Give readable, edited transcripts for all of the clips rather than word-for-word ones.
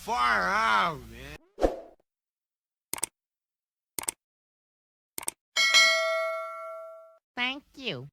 Far out, man. Thank you.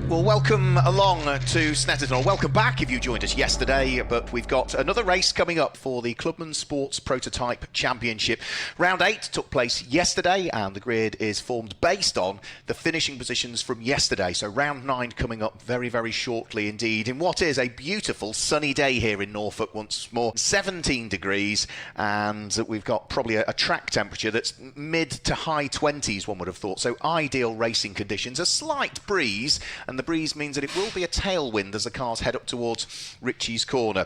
Welcome along to Snetterton, or welcome back if you joined us yesterday, but we've got another race coming up for the Clubmans Sports Prototype Championship. Round 8 took place yesterday and the grid is formed based on the finishing positions from yesterday. So round 9 coming up very, very shortly indeed in what is a beautiful sunny day here in Norfolk once more. 17 degrees and we've got probably a track temperature that's mid to high 20s, one would have thought. So ideal racing conditions, a slight breeze, and the breeze means that it will be a tailwind as the cars head up towards Ritchie's Corner.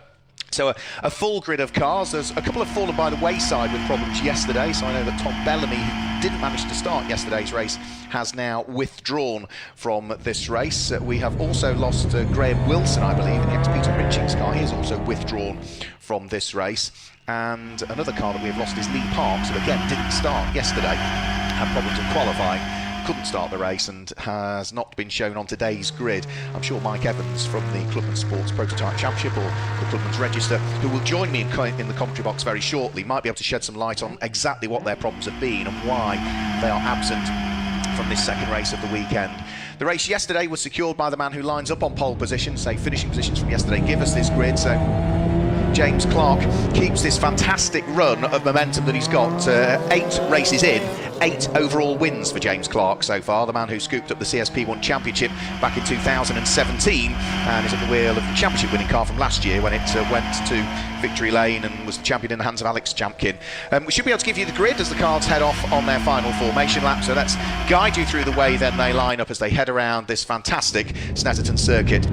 So a full grid of cars. There's a couple have fallen by the wayside with problems yesterday, so I know that Tom Bellamy, who didn't manage to start yesterday's race, has now withdrawn from this race. We have also lost Graham Wilson, I believe, in the ex-Peter Richings car. He has also withdrawn from this race. And another car that we have lost is Lee Parks, who again didn't start yesterday, had problems in qualifying, couldn't start the race and has not been shown on today's grid. I'm sure Mike Evans from the Clubmans Sports Prototype Championship or the Clubmans Register, who will join me in the commentary box very shortly, might be able to shed some light on exactly what their problems have been and why they are absent from this second race of the weekend. The race yesterday was secured by the man who lines up on pole position, say finishing positions from yesterday give us this grid. So James Clark keeps this fantastic run of momentum that he's got. 8 races in, 8 overall wins for James Clark so far, the man who scooped up the CSP1 Championship back in 2017 and is at the wheel of the championship winning car from last year when it went to victory lane and was the champion in the hands of Alex Champkin. We should be able to give you the grid as the cars head off on their final formation lap, so let's guide you through the way then they line up as they head around this fantastic Snetterton circuit.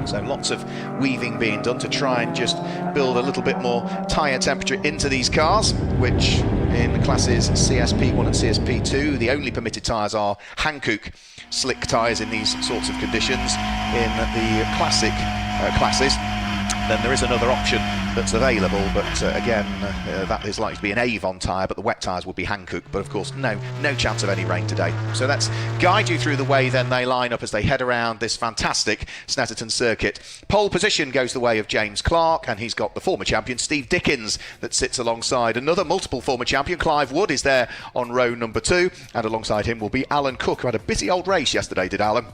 So lots of weaving being done to try and just build a little bit more tyre temperature into these cars, which in the classes CSP1 and CSP2, the only permitted tyres are Hankook slick tyres in these sorts of conditions. In the classic classes, then there is another option that's available, but again, that is likely to be an Avon tyre, but the wet tyres will be Hankook, but of course no chance of any rain today. So let's guide you through the way then they line up as they head around this fantastic Snetterton circuit. Pole position goes the way of James Clark, and he's got the former champion Steve Dickens that sits alongside another multiple former champion. Clive Wood is there on row number 2, and alongside him will be Alan Cook, who had a busy old race yesterday, did Alan?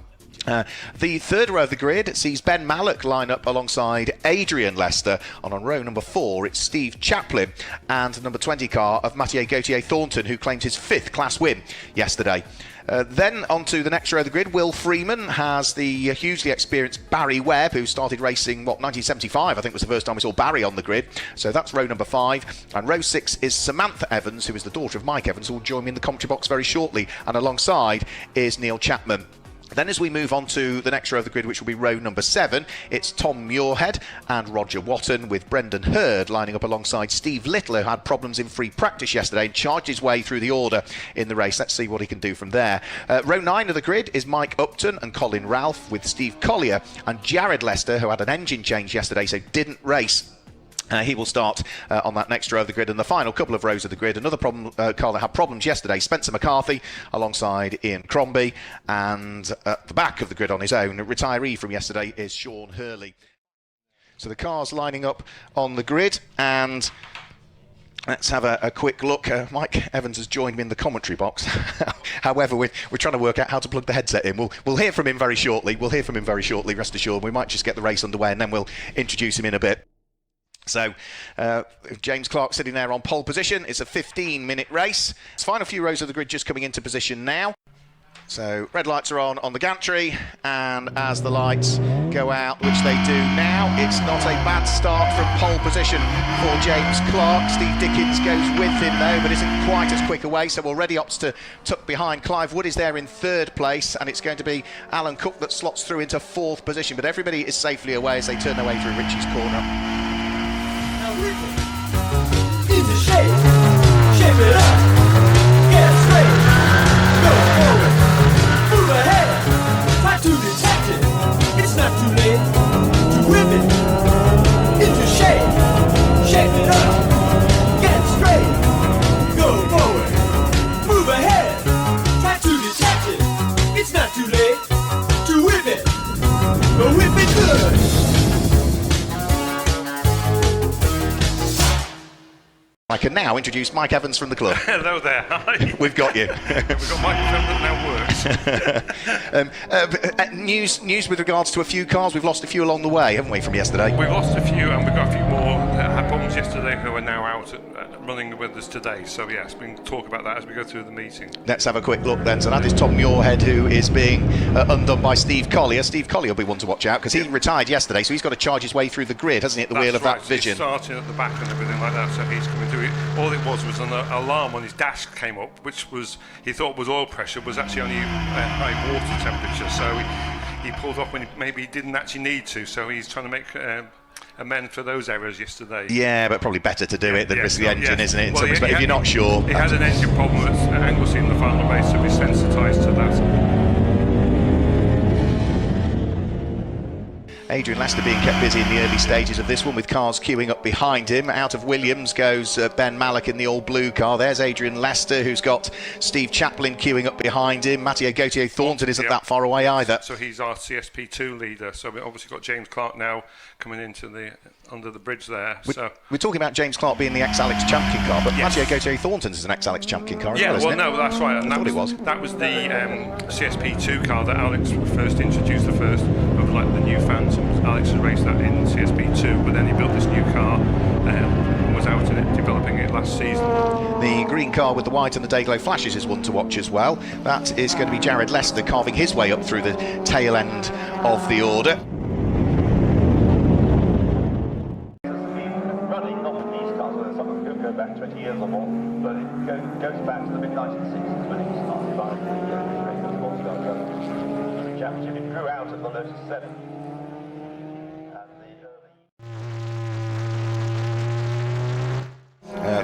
The third row of the grid sees Ben Mallock line up alongside Adrian Lester, and on row number 4 it's Steve Chaplin and number 20 car of Mathieu Gauthier-Thornton, who claimed his 5th class win yesterday. Then onto the next row of the grid, Will Freeman has the hugely experienced Barry Webb, who started racing, 1975, I think was the first time we saw Barry on the grid. So that's row number 5. And row 6 is Samantha Evans, who is the daughter of Mike Evans, who will join me in the commentary box very shortly. And alongside is Neil Chapman. Then as we move on to the next row of the grid, which will be row number 7, it's Tom Muirhead and Roger Watton, with Brendan Hurd lining up alongside Steve Little, who had problems in free practice yesterday and charged his way through the order in the race. Let's see what he can do from there. Row 9 of the grid is Mike Upton and Colin Ralph, with Steve Collier and Jared Lester, who had an engine change yesterday, so didn't race. He will start on that next row of the grid. And the final couple of rows of the grid, another problem car that had problems yesterday, Spencer McCarthy alongside Ian Crombie, and at the back of the grid on his own, a retiree from yesterday is Sean Hurley. So the cars lining up on the grid, and let's have a quick look. Mike Evans has joined me in the commentary box. However, we're trying to work out how to plug the headset in. We'll hear from him very shortly. Rest assured. We might just get the race underway and then we'll introduce him in a bit. So, James Clark sitting there on pole position. It's a 15-minute race. It's final few rows of the grid just coming into position now. So, red lights are on the gantry, and as the lights go out, which they do now, it's not a bad start from pole position for James Clark. Steve Dickens goes with him though, but isn't quite as quick away, so already opts to tuck behind. Clive Wood is there in 3rd place, and it's going to be Alan Cook that slots through into 4th position, but everybody is safely away as they turn their way through Richie's corner. Easy shape it up, get straight, go forward, move ahead, try to detect it, it's not too late to whip it, into shape it up, get straight, go forward, move ahead, try to detect it, it's not too late to whip it, but whip it good. I can now introduce Mike Evans from the club. Hello there. Hi. We've got you. We've got microphone that now works. News with regards to a few cars. We've lost a few along the way, haven't we, from yesterday? We've lost a few, and we've got a few more that had problems yesterday who are now out running with us today. So yes, we can talk about that as we go through the meeting. Let's have a quick look then. So that is Tom Muirhead, who is being undone by Steve Collier. Steve Collier will be one to watch out because he retired yesterday, so he's got to charge his way through the grid, hasn't he, at the wheel of that Vision? He's starting at the back and everything like that, so he's coming through it. All it was an alarm on his dash came up, which was he thought was oil pressure, was actually only high water temperature. So he pulled off when maybe he didn't actually need to. So he's trying to make amend for those errors yesterday. Yeah, but probably better to do it than risk the engine, isn't it? If you're not sure. He had an engine problem at Anglesey in the final race, so he's sensitised to that. Adrian Lester being kept busy in the early stages of this one, with cars queuing up behind him. Out of Williams goes Ben Mallock in the all blue car. There's Adrian Lester, who's got Steve Chaplin queuing up behind him. Mathieu Gauthier-Thornton isn't that far away either. So he's our CSP2 leader. So we've obviously got James Clark now coming into under the bridge there. We're talking about James Clark being the ex-Alex Champion car, but Mathieu Gauthier-Thornton is an ex-Alex Champion car as well, isn't it? No, that's right. And I thought it was. That was the CSP2 car that Alex first introduced, the first of like the new Phantoms. Alex had raced that in CSP2, but then he built this new car and was out in it, developing it last season. The green car with the white and the day-glow flashes is one to watch as well. That is going to be Jared Lester carving his way up through the tail end of the order. Running, not with these cars, whether some of them go back 20 years or more, but it goes back to the mid-1960s when it was started by the sports car championship. It grew out of the Lotus 7.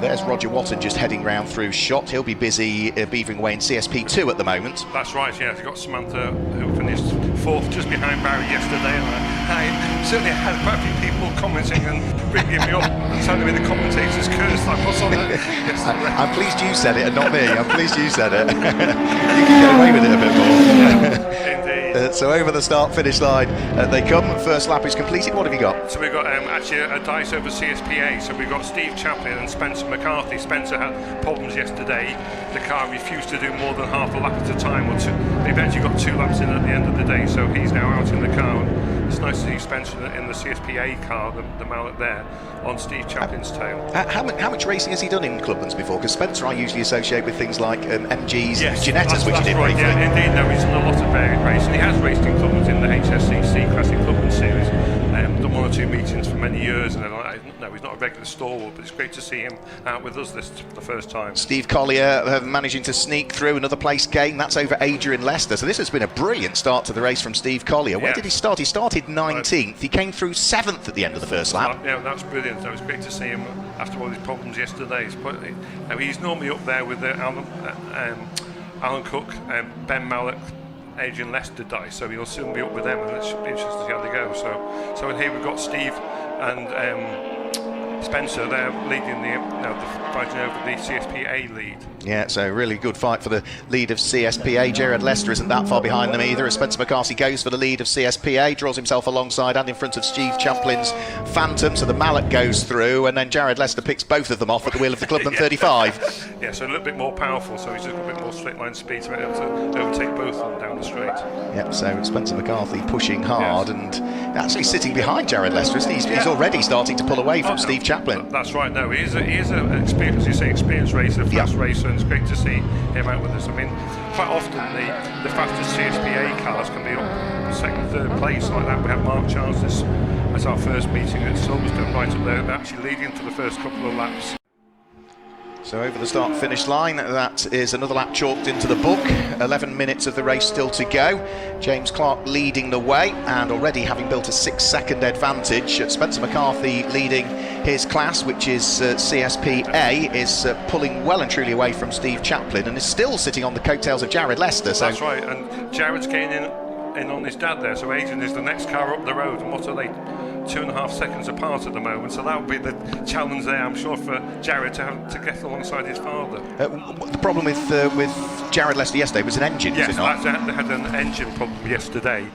There's Roger Watton just heading round through shot. He'll be busy beavering away in CSP2 at the moment. That's right, yeah. They've got Samantha, who finished 4th just behind Barry yesterday. I certainly had quite a few people commenting and bringing me up and telling me the commentators cursed. Like, what's on that? Yesterday. I'm pleased you said it and not me. I'm pleased you said it. You can get away with it a bit more. Indeed. So over the start-finish line they come. First lap is completed. What have you got? So we've got actually a dice over CSPA. So we've got Steve Chaplin and Spencer McCarthy. Spencer had problems yesterday. The car refused to do more than half a lap at a time. Or two. They eventually got 2 laps in at the end of the day. So he's now out in the car. It's nice to see Spencer in the CSPA car, the mallet there, on Steve Chaplin's tail. How much racing has he done in Clubmans before? Because Spencer I usually associate with things like MGs and Ginettas, which he did right, briefly. yeah, indeed, no, he's done a lot of varied racing. He has raced in Clubmans in the HSCC Classic Clubman Series. Done 1 or 2 meetings for many years, and no, he's not a regular stalwart, but it's great to see him out with us for the first time. Steve Collier managing to sneak through another place gain. That's over Adrian Lester. So this has been a brilliant start to the race from Steve Collier. Where did he start? He started 19th. He came through 7th at the end of the first lap. Yeah, that's brilliant. It was great to see him after all his problems yesterday. He's normally up there with Alan Cook, Ben Mallock, Adrian Lester dice, so he'll soon be up with them, and it should be interesting to see how they go. So in here we've got Steve and Spencer there leading the fighting over the CSPA lead. Yeah, so really good fight for the lead of CSPA. Jared Lester isn't that far behind them either, as Spencer McCarthy goes for the lead of CSPA, draws himself alongside and in front of Steve Chaplin's Phantom, so the mallet goes through, and then Jared Lester picks both of them off at the wheel of the Clubman 35. Yeah, so a little bit more powerful, so he's just got a bit more straight line speed to be able to overtake both of them down the straight. Yep, so Spencer McCarthy pushing hard and actually sitting behind Jared Lester, isn't he? He's already starting to pull away from Steve Chaplin. That's right, no, he is an experienced, as you say, experienced racer, fast racer, and it's great to see him out with us. I mean, quite often the fastest CSPA cars can be up second, third place like that. We had Mark Charles as our first meeting at Silverstone right up there, actually leading for the first couple of laps. So over the start-finish line, that is another lap chalked into the book. 11 minutes of the race still to go. James Clark leading the way, and already having built a 6-second advantage. Spencer McCarthy leading his class, which is CSPA, is pulling well and truly away from Steve Chaplin, and is still sitting on the coattails of Jared Lester. So that's right, and Jared's gaining in on his dad there, so Adrian is the next car up the road, and what are they? 2.5 seconds apart at the moment, so that would be the challenge there, I'm sure, for Jared to get alongside his father. The problem with Jared Lester yesterday was an engine, yes, was it not? They had an engine problem yesterday,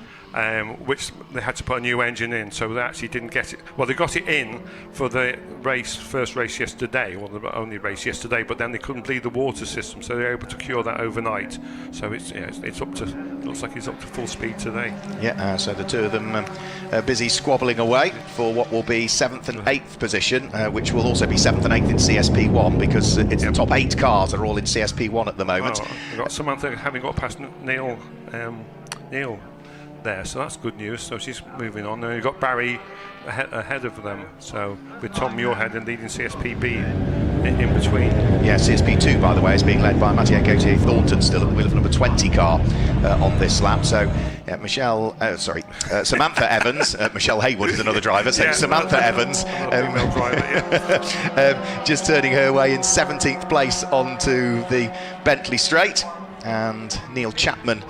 which they had to put a new engine in, so they actually didn't get it. Well, they got it in for the first race yesterday, well, the only race yesterday, but then they couldn't bleed the water system, so they were able to cure that overnight. So it's up to, looks like he's up to full speed today. Yeah, so the two of them busy squabbling away for what will be 7th and 8th position, which will also be 7th and 8th in CSP1, because it's the top 8 cars are all in CSP1 at the moment. We've got Samantha having got past Neil there, so that's good news. So she's moving on. And you've got Barry ahead of them, so with Tom Muirhead and leading CSPB in between. Yeah, CSP2, by the way, is being led by Mathieu Gauthier Thornton, still at the wheel of number 20 car on this lap. So yeah, Samantha Evans, Michelle Haywood is another driver, so Samantha Evans female driver, just turning her way in 17th place onto the Bentley Straight, and Neil Chapman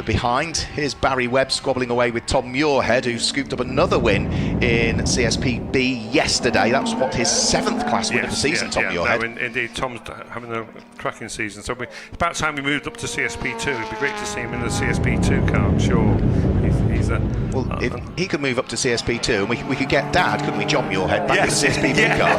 behind. Here's Barry Webb squabbling away with Tom Muirhead, who scooped up another win in CSPB yesterday. That was his 7th class win of the season, Tom Muirhead. No, indeed, Tom's having a cracking season. So it's about time we moved up to CSP2. It'd be great to see him in the CSP2 car, I'm sure. If he could move up to CSP2, and we could get Dad, couldn't we, John Muirhead, back in the CSPB car.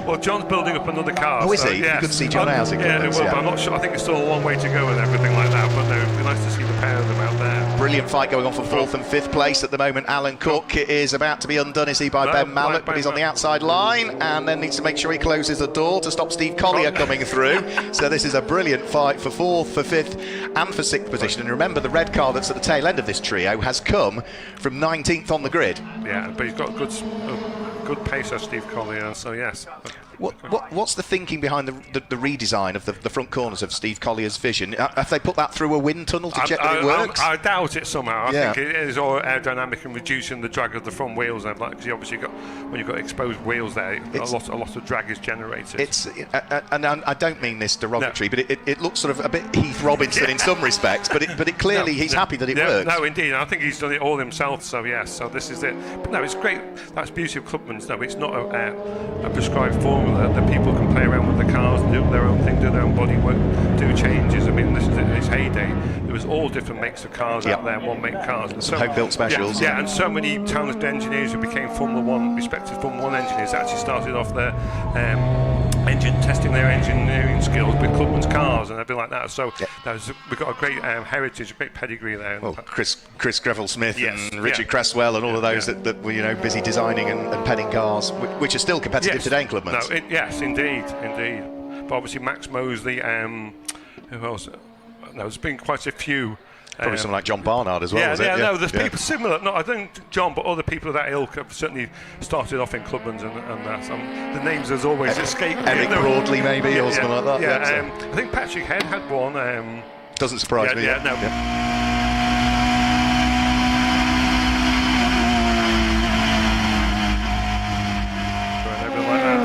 Well, John's building up another car. Oh, is he? Yes. You could see John out again. Yeah, well, I'm not sure. I think it's still a long way to go and everything like that, but no, it'd be nice to see the pair of them out there. Brilliant fight going on for 4th and 5th place at the moment. Alan Cook is about to be undone, is he, by Ben Mallock, but he's on the outside line, and then needs to make sure he closes the door to stop Steve Collier coming through. So this is a brilliant fight for 4th, for 5th, and for 6th position. And remember, the red car that's at the tail end of this trio has come from 19th on the grid. Yeah, but he's got good pace, Steve Collier, so yes. What's the thinking behind the redesign of the front corners of Steve Collier's Vision? Have they put that through a wind tunnel to check that it works? I doubt it somehow. I think it is all aerodynamic and reducing the drag of the front wheels. And because you obviously when you've got exposed wheels there, a lot of drag is generated. And I don't mean this derogatory, but it looks sort of a bit Heath Robinson in some respects. But it clearly he's happy that it works. No, indeed. I think he's done it all himself. So yes, so this is it. But no, it's great. That's the beauty of Clubmans. No, it's not a prescribed formula that people can play around with the cars, do their own thing, do their own bodywork, do changes. I mean, this is its heyday. There was all different makes of cars out there, one-make cars. And home-built specials. Yeah, and so many talented engineers who became Formula One, respected Formula One engineers, actually started off their testing their engineering skills with Clubman's cars and everything like that. So we've got a great heritage, a great pedigree there. Well, Chris Greville-Smith and Richard Cresswell and all of those that were busy designing and penning cars, which are still competitive today in Clubmans. Yes, indeed. But obviously Max Mosley, who else? No, there's been quite a few. Probably someone like John Barnard as well. No, there's people similar. No, I don't John, but other people of that ilk have certainly started off in Clubmans and that. The names has always escaped. Eric Broadley maybe or something like that. I think Patrick Head had one. Doesn't surprise me.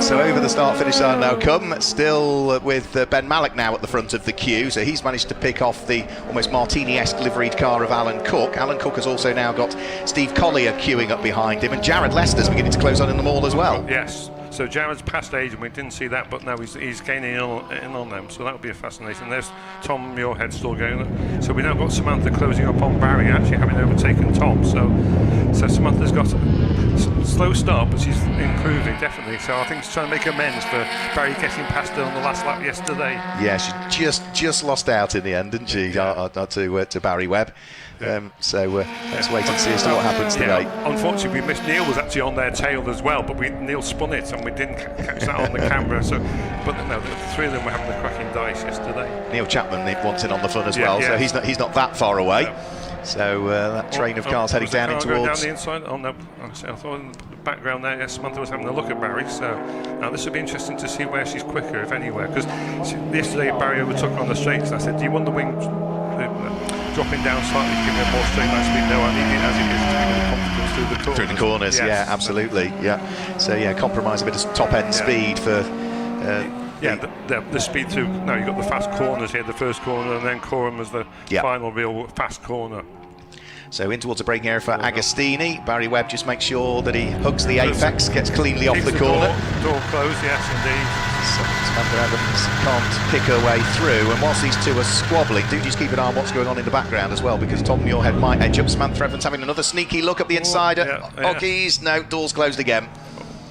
So over the start-finish line now come, still with Ben Mallock now at the front of the queue. So he's managed to pick off the almost Martini-esque liveried car of Alan Cook. Alan Cook has also now got Steve Collier queuing up behind him, and Jared Lester's beginning to close on in them all as well. Yes. So Jared's past age, and we didn't see that, but now he's gaining in on them. So that would be a fascinating. There's Tom Muirhead still going. So we now got Samantha closing up on Barry, actually having overtaken Tom. So Samantha's got a slow start, but she's improving definitely. So I think she's trying to make amends for Barry getting past her on the last lap yesterday. Yeah, she just lost out in the end, didn't she? To Barry Webb. So let's wait and see as to what happens today. Unfortunately, we missed Neil was actually on their tail as well, but Neil spun it and we didn't catch that on the camera. So, but no, the three of them were having the cracking dice yesterday. Neil Chapman wants in on the fun as well, so he's not that far away. No. So that train of cars heading down towards. Down the inside. Oh no, I thought in the background there, Samantha was having a look at Barry. So now this would be interesting to see where she's quicker, if anywhere, because yesterday Barry overtook her on the straights. I said, "Do you want the wing?" Dropping down slightly, giving it more straight line speed. No, I need it as it is to give it confidence through the corners. Through the corners, absolutely. Yeah. So compromise a bit of top end speed for. The speed through. No, you've got the fast corners here, the first corner, and then Coram as the final real fast corner. So in towards the braking area for Agostini. Barry Webb just makes sure that he hugs the apex, gets cleanly off the corner. Door closed, yes indeed. Samantha Evans can't pick her way through, and whilst these two are squabbling, do just keep an eye on what's going on in the background as well, because Tom Muirhead might edge up. Samantha Evans having another sneaky look at the inside at Oggies. No, door's closed again.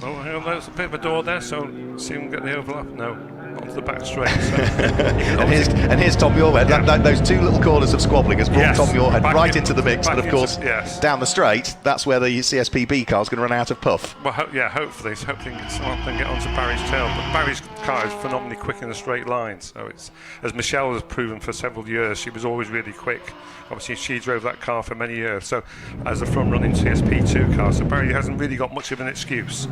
Oh, hang on, there's a bit of a door there, so see if we can get the overlap. No, onto the back straight. So. and here's Tom Muirhead. Those two little corners of squabbling has brought Tom Muirhead right into the mix, but of course, down the straight, that's where the CSPB car's going to run out of puff. Well, hopefully someone can get onto Barry's tail, but Barry's car is phenomenally quick in a straight line. So it's, as Michelle has proven for several years, she was always really quick. Obviously, she drove that car for many years. So, as a front-running CSP2 car, so Barry hasn't really got much of an excuse.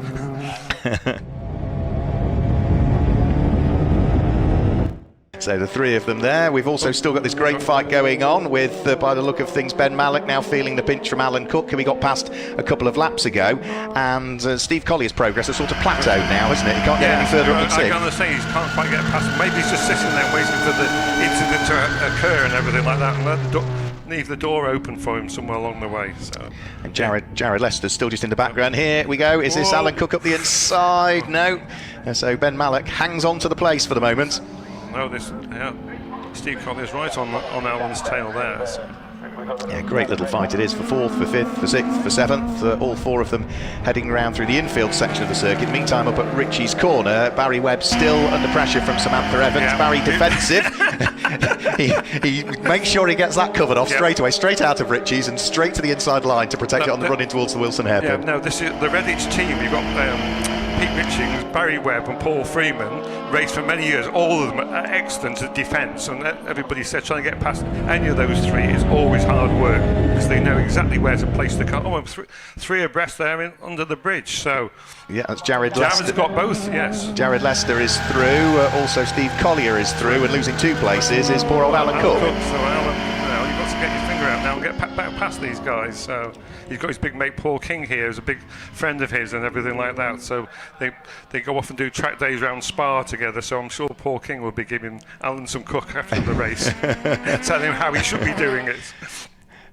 So the three of them there. We've also still got this great fight going on with, by the look of things, Ben Mallock now feeling the pinch from Alan Cook, who we got past a couple of laps ago. And Steve Collier's progress has sort of plateaued now, isn't it? He can't get any further up than sixth. I'm going to say he can't quite get past him. Maybe he's just sitting there waiting for the incident to occur and everything like that, and leave the door open for him somewhere along the way. So. And Jared Lester's still just in the background. Here we go. Is this Alan Cook up the inside? No. And so Ben Mallock hangs on to the place for the moment. No, Steve Collier's right on Alan's tail there. So. Yeah, great little fight it is for fourth, for fifth, for sixth, for seventh. All four of them heading around through the infield section of the circuit. Meantime, up at Ritchie's corner, Barry Webb still under pressure from Samantha Evans. Yeah. Barry defensive. he makes sure he gets that covered off straight away, straight out of Ritchie's and straight to the inside line to protect it on the run in towards the Wilson hairpin. No, this is the Redditch team. You've got Pete Richings, Barry Webb and Paul Freeman raced for many years. All of them are excellent at defence, and everybody said trying to get past any of those three is always hard work because they know exactly where to place the car. Oh, and three abreast there under the bridge. So yeah, that's Jared Lester. Jared's got both, yes. Jared Lester is through. Also, Steve Collier is through, and losing 2 places is poor old Alan Cook. So Alan, you've got to get your finger out now and get back past these guys. So he's got his big mate Paul King here, who's a big friend of his and everything like that. So they go off and do track days around Spa together. So I'm sure Paul King will be giving Alan some cook after the race, telling him how he should be doing it.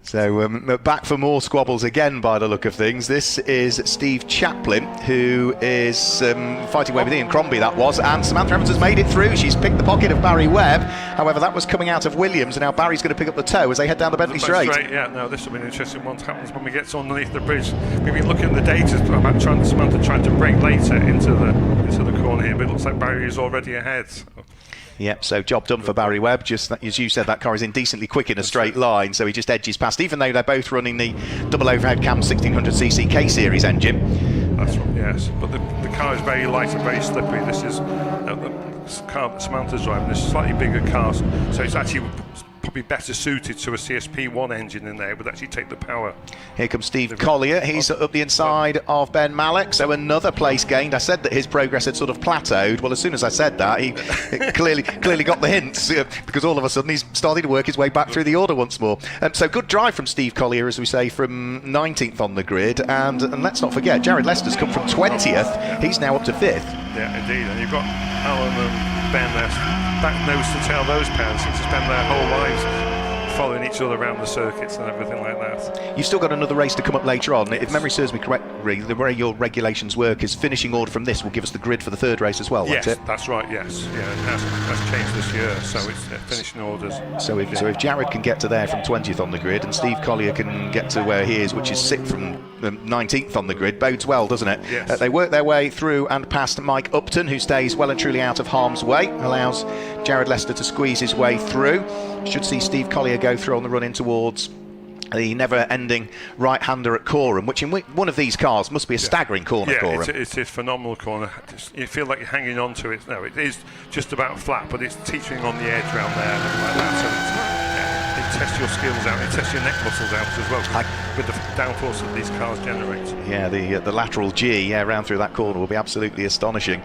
So back for more squabbles again by the look of things. This is Steve Chaplin, who is fighting away with Ian Crombie, that was, and Samantha Evans has made it through. She's picked the pocket of Barry Webb. However, that was coming out of Williams, and now Barry's going to pick up the toe as they head down the Bentley Straight. Yeah, no, this will be an interesting one. What happens when we get underneath the bridge? We've been looking at the data about Samantha trying to brake later into the corner here, but it looks like Barry is already ahead. So. Yep, so job done for Barry Webb. Just as you said, that car is indecently quick in a straight line, so he just edges past, even though they're both running the double overhead cam 1600cc K-Series engine. That's right, yes. But the car is very light and very slippery. This is the car that Samantha's driving. This is a slightly bigger car, so it's actually probably better suited to a CSP1 engine in there, would actually take the power. Here comes Steve Collier. He's up the inside of Ben Malek, so another place gained. I said that his progress had sort of plateaued. Well, as soon as I said that, he clearly got the hints, because all of a sudden he's starting to work his way back through the order once more. So good drive from Steve Collier, as we say, from 19th on the grid. And let's not forget, Jared Lester's come from 20th. He's now up to 5th. Yeah, indeed. And you've got Alan and Ben there, back nose to tail, those pairs seem to spend their whole lives following each other around the circuits and everything like that. You've still got another race to come up later on. If memory serves me correctly, the way your regulations work is finishing order from this will give us the grid for the third race as well, won't it? Yes, that's right, yes. Yeah, it has changed this year, so it's finishing orders. So if Jared can get to there from 20th on the grid and Steve Collier can get to where he is, which is 6th from 19th on the grid, bodes well, doesn't it? Yes. They work their way through and past Mike Upton, who stays well and truly out of harm's way, allows Jared Lester to squeeze his way through. Should see Steve Collier go through on the run in towards the never-ending right-hander at Coram, which in one of these cars must be a staggering corner. Coram. It's a phenomenal corner. You feel like you're hanging on to it. No, it is just about flat, but it's teetering on the edge around there and everything like that. So it tests your skills out, it tests your neck muscles out as well, with the downforce that these cars generate. Yeah, the lateral G, round through that corner will be absolutely astonishing.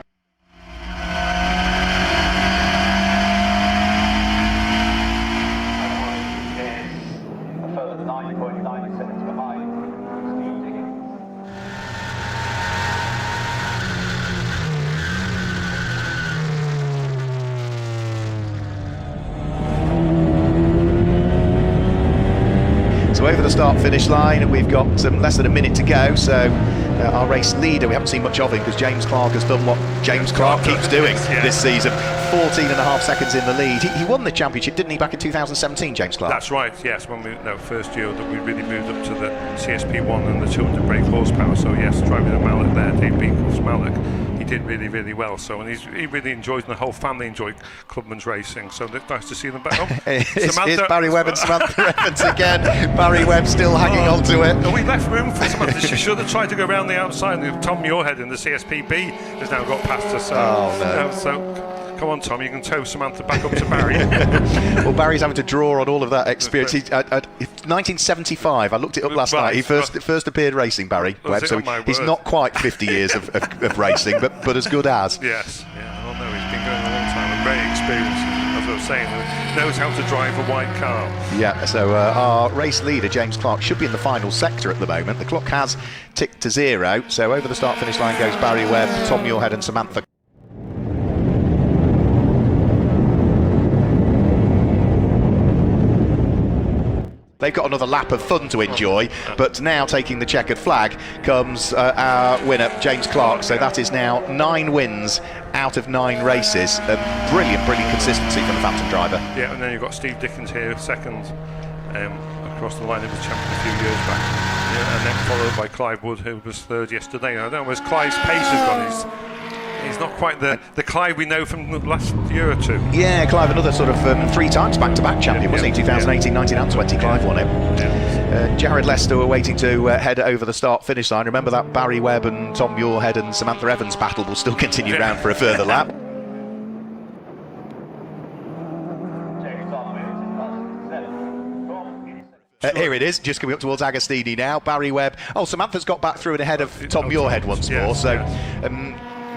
Over the start-finish line, we've got less than a minute to go, so our race leader, we haven't seen much of him because James Clark has done what James Clark keeps doing this season. 14.5 seconds in the lead. He won the championship, didn't he, back in 2017, James Clark? That's right, yes, when first year that we really moved up to the CSP1 and the 200 brake horsepower, so yes, driving the Mallet there, Dave Beacon's Mallet, he did really, really well, so and he really enjoys, and the whole family enjoyed Clubmans racing, so it's nice to see them back home. Here's Barry Webb and Samantha Evans again. Barry Webb still hanging on to it. We left room for Samantha. She should have tried to go around the outside. Tom Muirhead in the CSPB has now got past her. So, so come on, Tom, you can tow Samantha back up to Barry. Well, Barry's having to draw on all of that experience. 1975, I looked it up last night. He first appeared racing, Barry Webb, so he's not quite 50 years of racing, but as good as. Yes, yeah, I don't know. He's been going a long time and very experienced. As I was saying, knows how to drive a white car. Yeah, so our race leader, James Clark, should be in the final sector at the moment. The clock has ticked to 0, so over the start-finish line goes Barry Webb, Tom Muirhead and Samantha. They've got another lap of fun to enjoy, but now taking the checkered flag comes our winner, James Clark. So that is now 9 wins out of 9 races. Brilliant consistency from the Phantom driver. Yeah, and then you've got Steve Dickens here, second across the line. He was champion a few years back. Yeah, and then followed by Clive Wood, who was third yesterday. I don't know where's Clive's pace has gone. He's not quite the Clive we know from the last year or two. Yeah, Clive, another sort of 3 times back-to-back champion, wasn't he? 2018, 19 and 20, Clive won it. Jared Lester were waiting to head over the start-finish line. Remember that Barry Webb and Tom Muirhead and Samantha Evans battle will still continue round for a further lap. Here it is, just coming up towards Agostini now. Barry Webb. Oh, Samantha's got back through and ahead of Tom Muirhead once more, so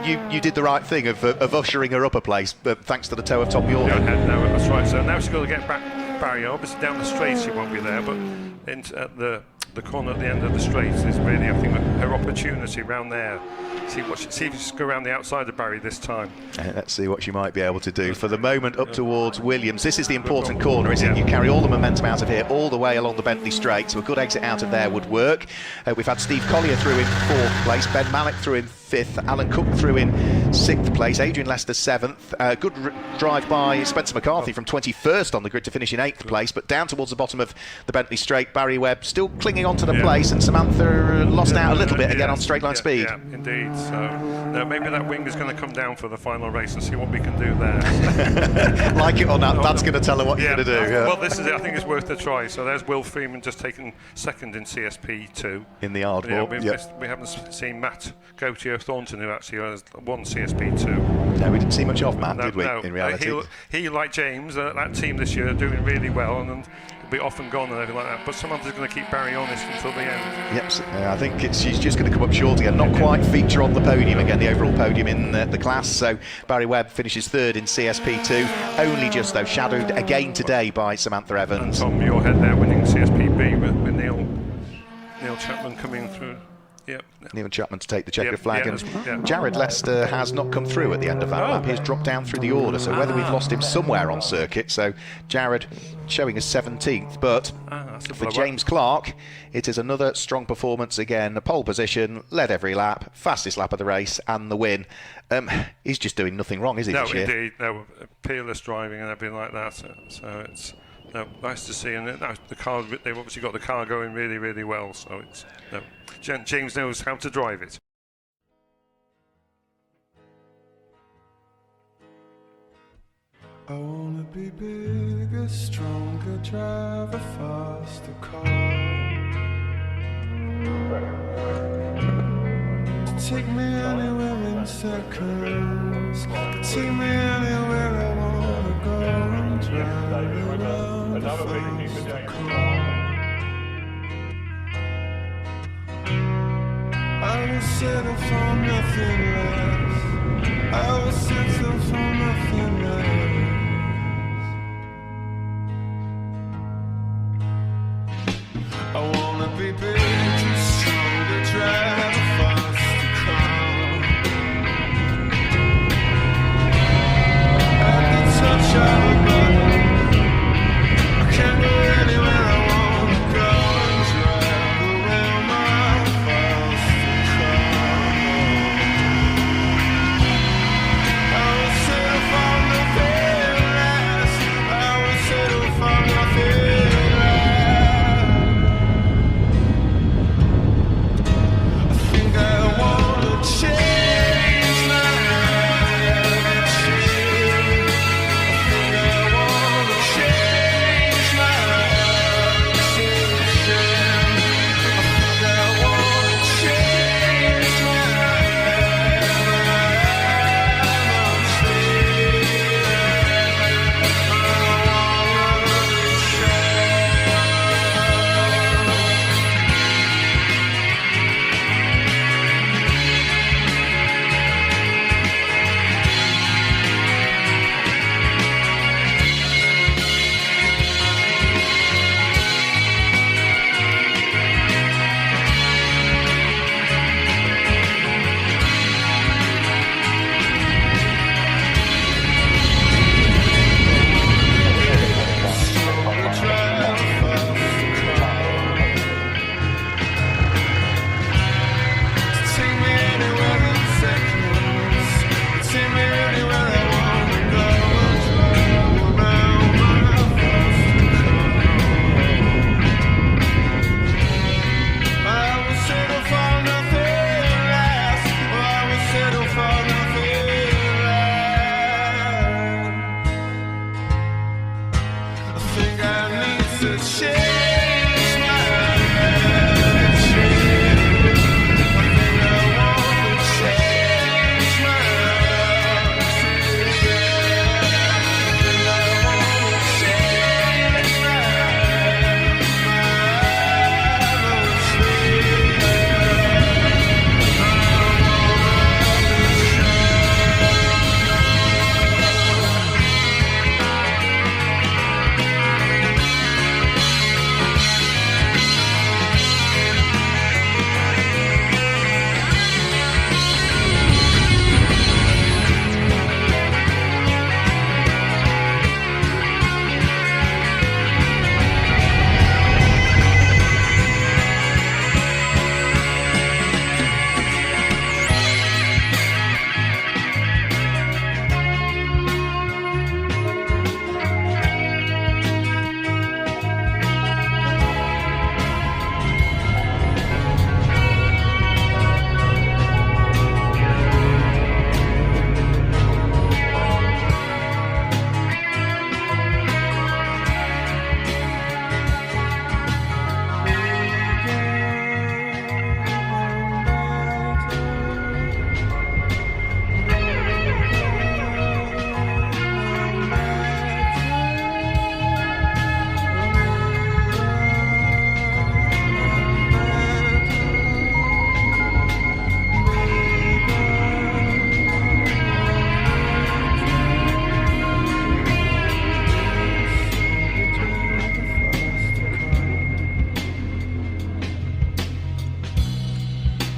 you did the right thing of ushering her up a place, thanks to the toe of Tom Muirhead. No, that's right. So now she's got to get back Barry. Obviously down the straight she won't be there, but at the corner at the end of the straight is really, I think, her opportunity round there. See if she can go around the outside of Barry this time. Let's see what she might be able to do. For the moment, up towards Williams. This is the important corner, isn't it? You carry all the momentum out of here, all the way along the Bentley Straight, so a good exit out of there would work. We've had Steve Collier through in 4th place, Ben Malek through in 5th, Alan Cook through in 6th place, Adrian Lester 7th. Good drive by Spencer McCarthy from 21st on the grid to finish in 8th place, but down towards the bottom of the Bentley Straight, Barry Webb still clinging on to the place, and Samantha lost out a little bit again on straight line speed. Yeah, indeed. So maybe that wing is going to come down for the final race and see what we can do there. Like it or not, that's going to tell her what you're going to do. Well, this is it. I think it's worth a try. So there's Will Freeman just taking 2nd in CSP2. In the hard walk. We haven't seen Matt Gautier Thornton, who actually has won CSP2. No, we didn't see much of Matt, did we, in reality? He, like James, that team this year are doing really well, and he'll be off and gone and everything like that. But Samantha's going to keep Barry honest until the end. Yep, I think she's just going to come up short again. Not quite feature on the podium again, the overall podium in the class. So Barry Webb finishes 3rd in CSP2, only just though shadowed again today by Samantha Evans. And Tom Muirhead there winning CSPB with Neil Chapman coming through. Yep. Neil Chapman to take the checkered flag, and Jared Lester has not come through at the end of that lap. He's dropped down through the order, so whether we've lost him somewhere on circuit. So Jared showing as 17th, but for James Clark, it is another strong performance again. A pole position, led every lap, fastest lap of the race, and the win. He's just doing nothing wrong, is he? No, this year? Indeed. No, peerless driving and everything like that. So it's nice to see, and the car, they've obviously got the car going really, really well. So it's James knows how to drive it. I wanna be bigger, stronger, drive a faster car. Take me anywhere in seconds. Take me anywhere I wanna go and drive around a faster car. I will settle for nothing less. I will settle for nothing less. I wanna be big, stronger, drive a faster car. At the touch of a button, I can go anywhere I wanna go and drive around my faster car. I will settle for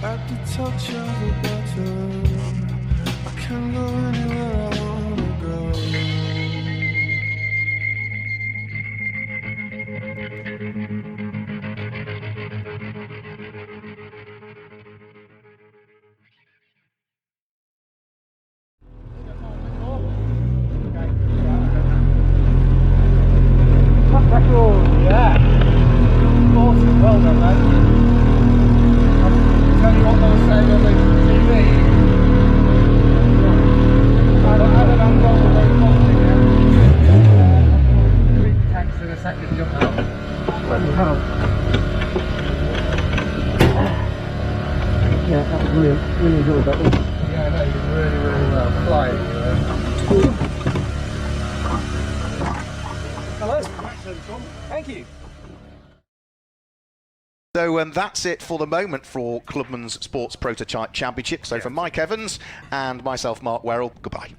at the touch of a button. I can go anywhere I wanna go. Yeah. Awesome. Well done, mate. I'll tell you what they were saying on the TV. I don't know how long we're boxing now. Three tanks in a second jump out. Yeah, that was brilliant. Really enjoyed that one. Yeah, I know, you did really, really well. Flying. Hello. Thank you. So that's it for the moment for Clubman's Sports Prototype Championship. So for Mike Evans and myself, Mark Werrel, goodbye.